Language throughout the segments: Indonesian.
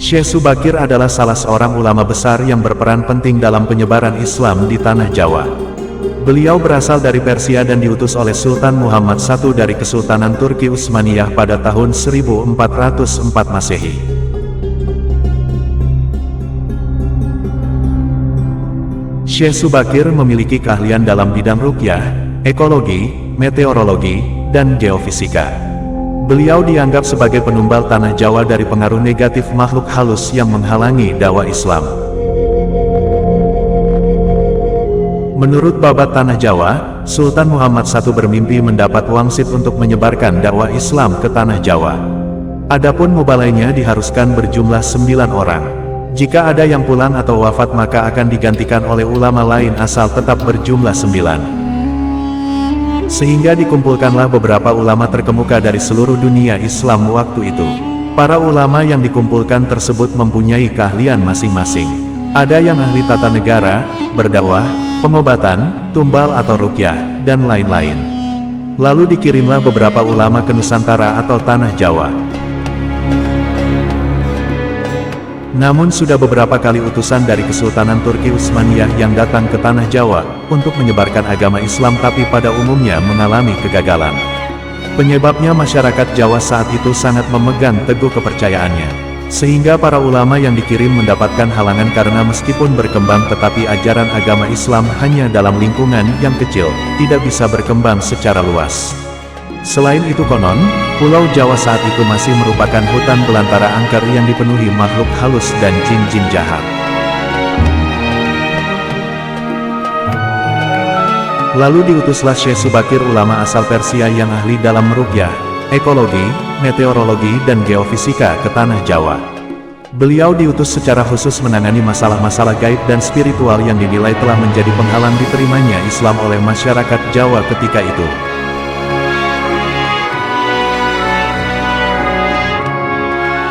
Syekh Subakir adalah salah seorang ulama besar yang berperan penting dalam penyebaran Islam di tanah Jawa. Beliau berasal dari Persia dan diutus oleh Sultan Muhammad I dari Kesultanan Turki Utsmaniyah pada tahun 1404 Masehi. Syekh Subakir memiliki keahlian dalam bidang ruqyah, ekologi, meteorologi, dan geofisika. Beliau dianggap sebagai penumbal tanah Jawa dari pengaruh negatif makhluk halus yang menghalangi dakwah Islam. Menurut babat tanah Jawa, Sultan Muhammad I bermimpi mendapat wangsit untuk menyebarkan dakwah Islam ke tanah Jawa. Adapun mubalainya diharuskan berjumlah 9 orang. Jika ada yang pulang atau wafat maka akan digantikan oleh ulama lain asal tetap berjumlah 9. Sehingga dikumpulkanlah beberapa ulama terkemuka dari seluruh dunia Islam waktu itu. Para ulama yang dikumpulkan tersebut mempunyai keahlian masing-masing. Ada yang ahli tata negara, berdakwah, pengobatan, tumbal atau ruqyah, dan lain-lain. Lalu dikirimlah beberapa ulama ke Nusantara atau tanah Jawa. Namun sudah beberapa kali utusan dari Kesultanan Turki Utsmaniyah yang datang ke tanah Jawa untuk menyebarkan agama Islam tapi pada umumnya mengalami kegagalan. Penyebabnya masyarakat Jawa saat itu sangat memegang teguh kepercayaannya. Sehingga para ulama yang dikirim mendapatkan halangan karena meskipun berkembang tetapi ajaran agama Islam hanya dalam lingkungan yang kecil, tidak bisa berkembang secara luas. Selain itu konon, Pulau Jawa saat itu masih merupakan hutan belantara angker yang dipenuhi makhluk halus dan jin-jin jahat. Lalu diutuslah Syekh Subakir, ulama asal Persia yang ahli dalam ruqyah, ekologi, meteorologi dan geofisika ke tanah Jawa. Beliau diutus secara khusus menangani masalah-masalah gaib dan spiritual yang dinilai telah menjadi penghalang diterimanya Islam oleh masyarakat Jawa ketika itu.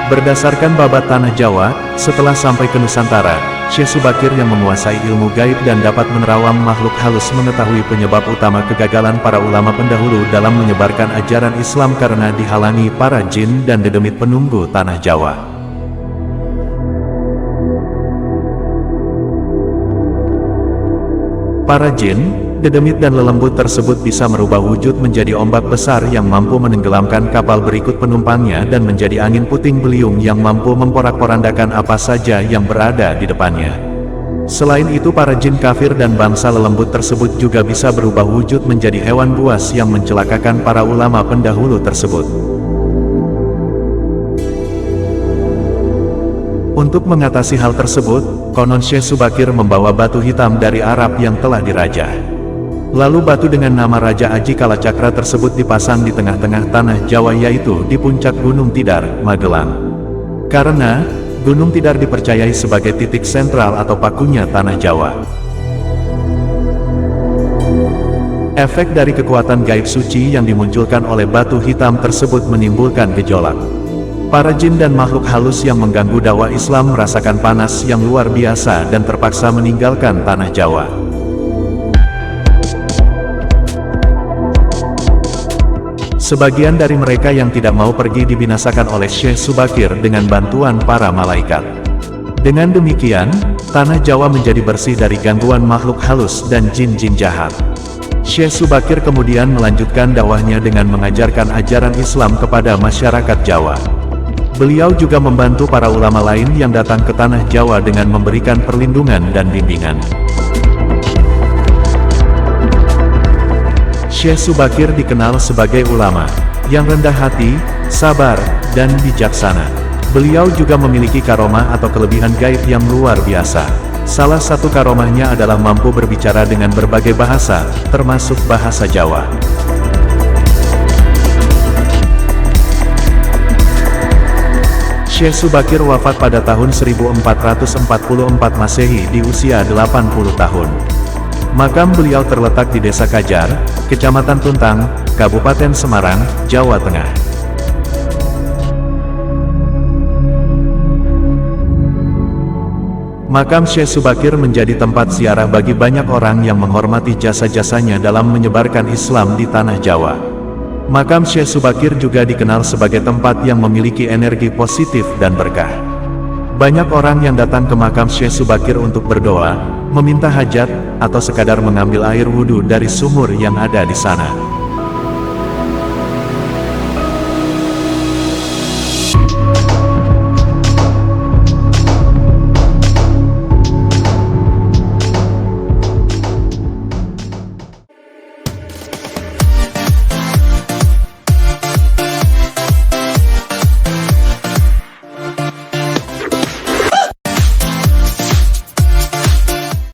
Berdasarkan babat tanah Jawa, setelah sampai ke Nusantara, Syekh Subakir yang menguasai ilmu gaib dan dapat menerawang makhluk halus mengetahui penyebab utama kegagalan para ulama pendahulu dalam menyebarkan ajaran Islam karena dihalangi para jin dan dedemit penunggu tanah Jawa. Para jin, dedemit dan lelembut tersebut bisa merubah wujud menjadi ombak besar yang mampu menenggelamkan kapal berikut penumpangnya dan menjadi angin puting beliung yang mampu memporak-porandakan apa saja yang berada di depannya. Selain itu para jin kafir dan bangsa lelembut tersebut juga bisa berubah wujud menjadi hewan buas yang mencelakakan para ulama pendahulu tersebut. Untuk mengatasi hal tersebut, konon Syekh Subakir membawa batu hitam dari Arab yang telah dirajah. Lalu batu dengan nama Raja Aji Kalacakra tersebut dipasang di tengah-tengah tanah Jawa, yaitu di puncak Gunung Tidar, Magelang. Karena Gunung Tidar dipercayai sebagai titik sentral atau pakunya tanah Jawa. Efek dari kekuatan gaib suci yang dimunculkan oleh batu hitam tersebut menimbulkan gejolak. Para jin dan makhluk halus yang mengganggu dakwah Islam merasakan panas yang luar biasa dan terpaksa meninggalkan tanah Jawa. Sebagian dari mereka yang tidak mau pergi dibinasakan oleh Syekh Subakir dengan bantuan para malaikat. Dengan demikian, tanah Jawa menjadi bersih dari gangguan makhluk halus dan jin-jin jahat. Syekh Subakir kemudian melanjutkan dakwahnya dengan mengajarkan ajaran Islam kepada masyarakat Jawa. Beliau juga membantu para ulama lain yang datang ke tanah Jawa dengan memberikan perlindungan dan bimbingan. Syekh Subakir dikenal sebagai ulama yang rendah hati, sabar, dan bijaksana. Beliau juga memiliki karomah atau kelebihan gaib yang luar biasa. Salah satu karomahnya adalah mampu berbicara dengan berbagai bahasa, termasuk bahasa Jawa. Syekh Subakir wafat pada tahun 1444 Masehi di usia 80 tahun. Makam beliau terletak di Desa Kajar, Kecamatan Tuntang, Kabupaten Semarang, Jawa Tengah. Makam Syekh Subakir menjadi tempat ziarah bagi banyak orang yang menghormati jasa-jasanya dalam menyebarkan Islam di tanah Jawa. Makam Syekh Subakir juga dikenal sebagai tempat yang memiliki energi positif dan berkah. Banyak orang yang datang ke makam Syekh Subakir untuk berdoa, meminta hajat, atau sekadar mengambil air wudhu dari sumur yang ada di sana.